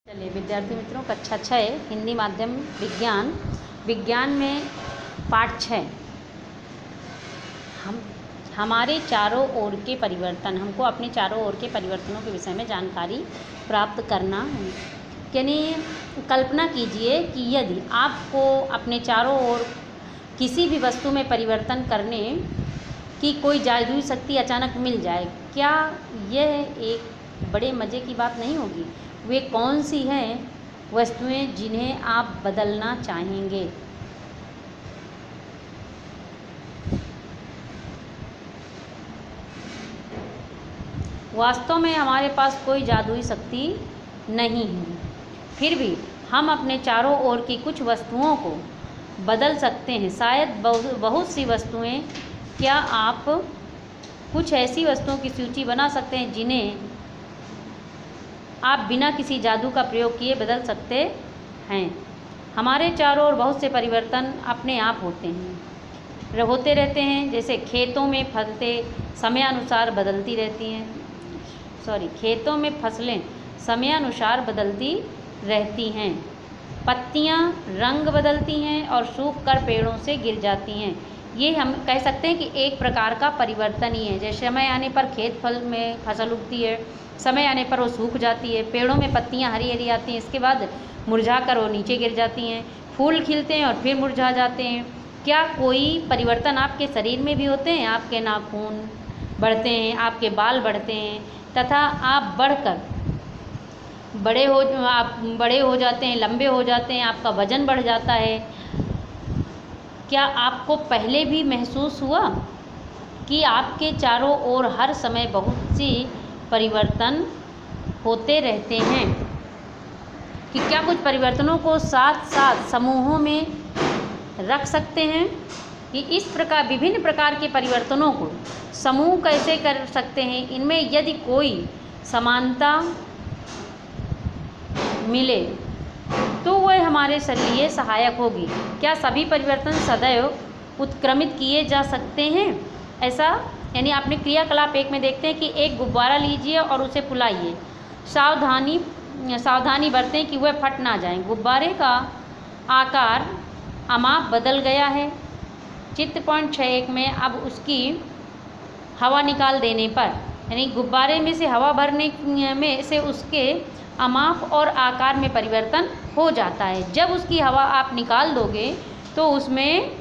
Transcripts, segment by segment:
चलिए विद्यार्थी मित्रों, कक्षा 6 हिंदी माध्यम विज्ञान में पाठ 6 हमारे चारों ओर के परिवर्तन। हमको अपने चारों ओर के परिवर्तनों के विषय में जानकारी प्राप्त करना है। यानी कल्पना कीजिए कि यदि आपको अपने चारों ओर किसी भी वस्तु में परिवर्तन करने की कोई जादुई शक्ति अचानक मिल जाए, क्या यह एक बड़े मज़े की बात नहीं होगी? वे कौन सी हैं वस्तुएं जिन्हें आप बदलना चाहेंगे? वास्तव में हमारे पास कोई जादुई शक्ति नहीं है, फिर भी हम अपने चारों ओर की कुछ वस्तुओं को बदल सकते हैं। शायद बहुत सी वस्तुएं। क्या आप कुछ ऐसी वस्तुओं की सूची बना सकते हैं जिन्हें आप बिना किसी जादू का प्रयोग किए बदल सकते हैं? हमारे चारों ओर बहुत से परिवर्तन अपने आप होते रहते हैं। जैसे खेतों में फसलें समयानुसार बदलती रहती हैं। पत्तियां रंग बदलती हैं और सूख कर पेड़ों से गिर जाती हैं। ये हम कह सकते हैं कि एक प्रकार का परिवर्तन ही है। जैसे समय आने पर में फसल उगती है, समय आने पर वो सूख जाती है। पेड़ों में पत्तियां हरी हरी आती हैं, इसके बाद मुरझा कर वो नीचे गिर जाती हैं। फूल खिलते हैं और फिर मुरझा जाते हैं। क्या कोई परिवर्तन आपके शरीर में भी होते हैं? आपके नाखून बढ़ते हैं, आपके बाल बढ़ते हैं तथा आप बड़े हो जाते हैं, लंबे हो जाते हैं, आपका वजन बढ़ जाता है। क्या आपको पहले भी महसूस हुआ कि आपके चारों ओर हर समय बहुत सी परिवर्तन होते रहते हैं? कि क्या कुछ परिवर्तनों को साथ साथ समूहों में रख सकते हैं? कि इस प्रकार विभिन्न प्रकार के परिवर्तनों को समूह कैसे कर सकते हैं? इनमें यदि कोई समानता मिले तो वह हमारे लिए सहायक होगी। क्या सभी परिवर्तन सदैव उत्क्रमित किए जा सकते हैं? ऐसा यानी आपने क्रियाकलाप 1 में देखते हैं कि एक गुब्बारा लीजिए और उसे फुलाइए। सावधानी बरतें कि वह फट ना जाए। गुब्बारे का आकार अमाप बदल गया है। चित्र पॉइंट 6.1 में अब उसकी हवा निकाल देने पर, यानी गुब्बारे में से हवा भरने में से उसके अमाप और आकार में परिवर्तन हो जाता है। जब उसकी हवा आप निकाल दोगे तो उसमें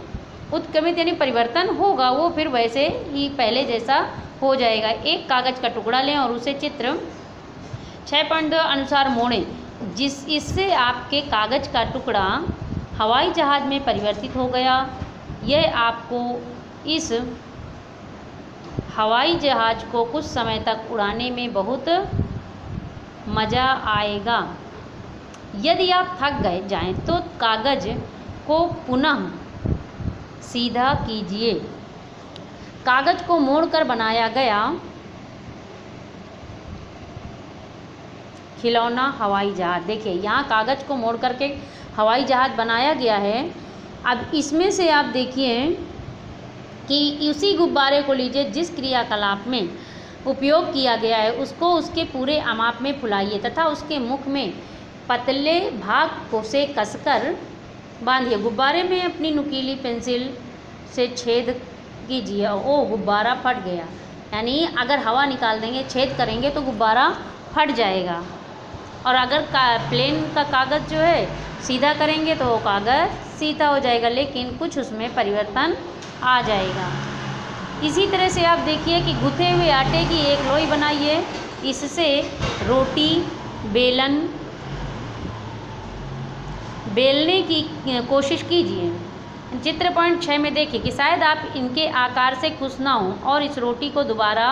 उत्क्रमित यानी परिवर्तन होगा, वो फिर वैसे ही पहले जैसा हो जाएगा। एक कागज़ का टुकड़ा लें और उसे चित्र 6.2 अनुसार मोड़ें, इससे आपके कागज़ का टुकड़ा हवाई जहाज़ में परिवर्तित हो गया। यह आपको इस हवाई जहाज़ को कुछ समय तक उड़ाने में बहुत मज़ा आएगा। यदि आप थक जाएं तो कागज़ को पुनः सीधा कीजिए। कागज़ को मोड़कर बनाया गया खिलौना हवाई जहाज़। देखिए यहाँ कागज़ को मोड़ करके हवाई जहाज़ बनाया गया है। अब इसमें से आप देखिए कि उसी गुब्बारे को लीजिए, जिस क्रियाकलाप में उपयोग किया गया है उसको उसके पूरे अमाप में फुलाइए तथा उसके मुख में पतले भाग को से कसकर बांधिए। गुब्बारे में अपनी नुकीली पेंसिल से छेद कीजिए। ओ गुब्बारा फट गया, यानी अगर हवा निकाल देंगे, छेद करेंगे तो गुब्बारा फट जाएगा। और अगर प्लेन का कागज़ जो है सीधा करेंगे तो वो कागज़ सीधा हो जाएगा, लेकिन कुछ उसमें परिवर्तन आ जाएगा। इसी तरह से आप देखिए कि गुथे हुए आटे की एक लोई बनाइए। इससे रोटी बेलने की कोशिश कीजिए। चित्र पॉइंट 6 में देखिए कि शायद आप इनके आकार से खुश ना हों और इस रोटी को दोबारा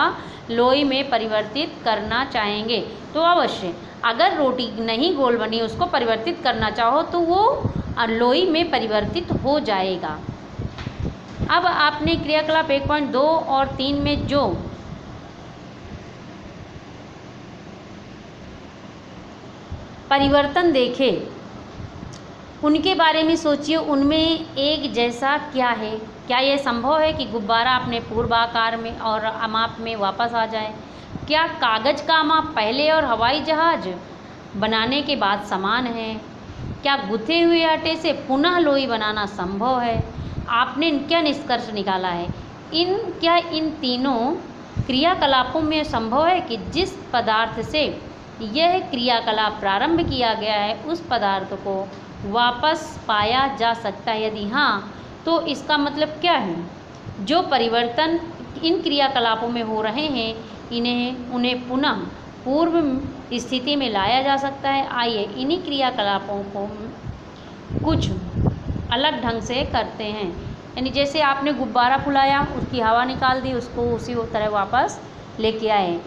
लोई में परिवर्तित करना चाहेंगे। तो अवश्य अगर रोटी नहीं गोल बनी, उसको परिवर्तित करना चाहो तो वो लोई में परिवर्तित हो जाएगा। अब आपने क्रियाकलाप 1.2 और 3 में जो परिवर्तन देखे उनके बारे में सोचिए। उनमें एक जैसा क्या है? क्या यह संभव है कि गुब्बारा अपने पूर्व आकार में और अमाप में वापस आ जाए? क्या कागज़ का अमाप पहले और हवाई जहाज़ बनाने के बाद समान है? क्या गुथे हुए आटे से पुनः लोई बनाना संभव है? आपने क्या निष्कर्ष निकाला है? इन तीनों क्रियाकलापों में संभव है कि जिस पदार्थ से यह क्रियाकलाप प्रारंभ किया गया है उस पदार्थ को वापस पाया जा सकता है? यदि हाँ, तो इसका मतलब क्या है? जो परिवर्तन इन क्रियाकलापों में हो रहे हैं उन्हें पुनः पूर्व स्थिति में लाया जा सकता है। आइए इन्हीं क्रियाकलापों को कुछ अलग ढंग से करते हैं। यानी जैसे आपने गुब्बारा फुलाया, उसकी हवा निकाल दी, उसको उसी तरह वापस लेके आए,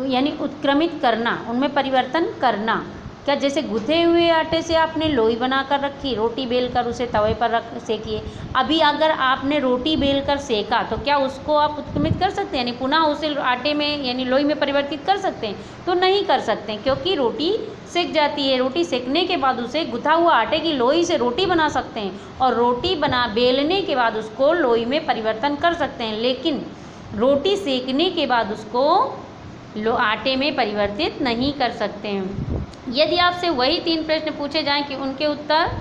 यानी उत्क्रमित करना, उनमें परिवर्तन करना। क्या जैसे गुथे हुए आटे से आपने लोई बना कर रखी, रोटी बेल कर उसे तवे पर रख सेकिए। अभी अगर आपने रोटी बेल कर सेका तो क्या उसको आप उत्क्रमित कर सकते हैं, यानी पुनः उसे आटे में यानी लोई में परिवर्तित कर सकते हैं? तो नहीं कर सकते, क्योंकि रोटी सेक जाती है। रोटी सेकने के बाद उसे गुथा हुआ आटे की लोई से रोटी बना सकते हैं और रोटी बेलने के बाद उसको लोई में परिवर्तन कर सकते हैं, लेकिन रोटी सेकने के बाद उसको आटे में परिवर्तित नहीं कर सकते हैं। यदि आपसे वही 3 प्रश्न पूछे जाएं कि उनके उत्तर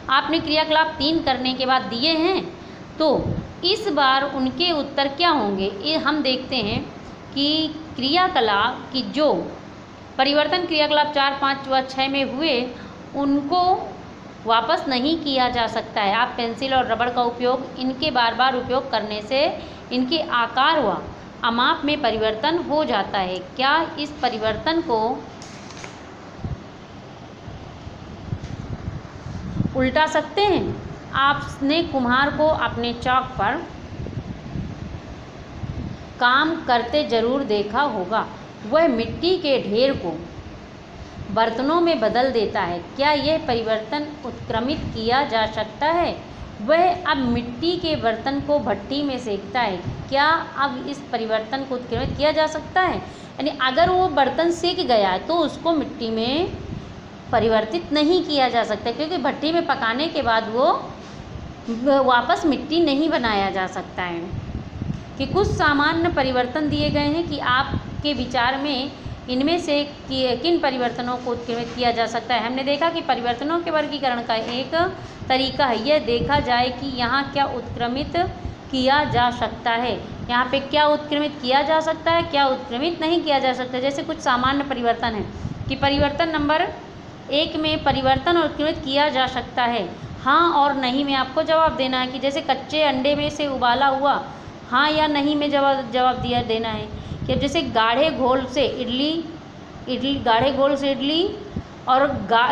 आपने क्रियाकलाप 3 करने के बाद दिए हैं, तो इस बार उनके उत्तर क्या होंगे? ये हम देखते हैं कि क्रियाकलाप की जो परिवर्तन क्रियाकलाप 4, 5 व 6 में हुए उनको वापस नहीं किया जा सकता है। आप पेंसिल और रबड़ का उपयोग इनके बार बार उपयोग करने से इनके आकार व अमाप में परिवर्तन हो जाता है। क्या इस परिवर्तन को उल्टा सकते हैं? आपने कुम्हार को अपने चौक पर काम करते जरूर देखा होगा। वह मिट्टी के ढेर को बर्तनों में बदल देता है। क्या यह परिवर्तन उत्क्रमित किया जा सकता है? वह अब मिट्टी के बर्तन को भट्टी में सेकता है। क्या अब इस परिवर्तन को उत्क्रमित किया जा सकता है? यानी अगर वो बर्तन सेक गया है तो उसको मिट्टी में परिवर्तित नहीं किया जा सकता, क्योंकि भट्टी में पकाने के बाद वो वापस मिट्टी नहीं बनाया जा सकता है। कि कुछ सामान्य परिवर्तन दिए गए हैं कि आपके विचार में इनमें से किन परिवर्तनों को उत्क्रमित किया जा सकता है। हमने देखा कि परिवर्तनों के वर्गीकरण का एक तरीका है यह देखा जाए कि यहाँ क्या उत्क्रमित किया जा सकता है, यहाँ पे क्या उत्क्रमित किया जा सकता है, क्या उत्क्रमित नहीं किया जा सकता। जैसे कुछ सामान्य परिवर्तन है कि परिवर्तन नंबर 1 में परिवर्तन उत्क्रमित किया जा सकता है। हाँ और नहीं में आपको जवाब देना है कि जैसे कच्चे अंडे में से उबाला हुआ, हाँ या नहीं में जवाब देना है। कि जैसे गाढ़े घोल से इडली और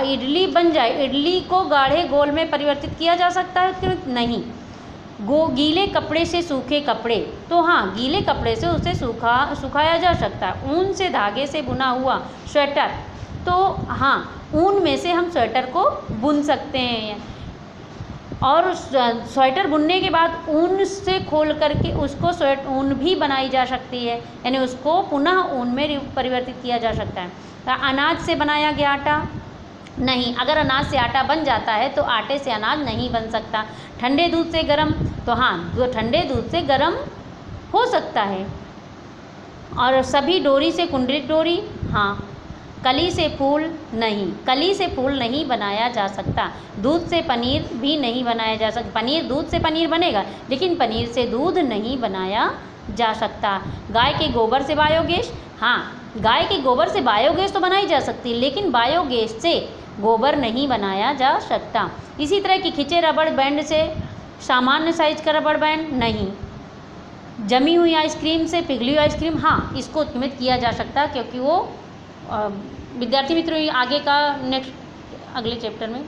इडली बन जाए, इडली को गाढ़े घोल में परिवर्तित किया जा सकता है उत्क्रमित? नहीं। गीले कपड़े से सूखे कपड़े, तो हाँ गीले कपड़े से उसे सुखाया जा सकता है। ऊन से धागे से बुना हुआ स्वेटर, तो हाँ ऊन में से हम स्वेटर को बुन सकते हैं और स्वेटर बुनने के बाद ऊन से खोल करके उसको ऊन भी बनाई जा सकती है, यानी उसको पुनः ऊन में परिवर्तित किया जा सकता है। तो अनाज से बनाया गया आटा, नहीं। अगर अनाज से आटा बन जाता है तो आटे से अनाज नहीं बन सकता। ठंडे दूध से गरम, तो हाँ वो ठंडे दूध से गरम हो सकता है। और सभी डोरी से कुंडलित डोरी, हाँ। कली से फूल, नहीं। कली से फूल नहीं बनाया जा सकता। दूध से पनीर भी नहीं बनाया जा सकता। दूध से पनीर बनेगा लेकिन पनीर से दूध नहीं बनाया जा सकता। गाय के गोबर से बायोगैस, हाँ गाय के गोबर से बायोगैस तो बनाई जा सकती है लेकिन बायोगैस से गोबर नहीं बनाया जा सकता। इसी तरह की खिंचे रबड़ बैंड से सामान्य साइज का रबड़ बैंड, नहीं। जमी हुई आइसक्रीम से पिघली हुई आइसक्रीम, हाँ इसको उत्क्रमित किया जा सकता क्योंकि वो विद्यार्थी मित्रों आगे का नेक्स्ट अगले चैप्टर में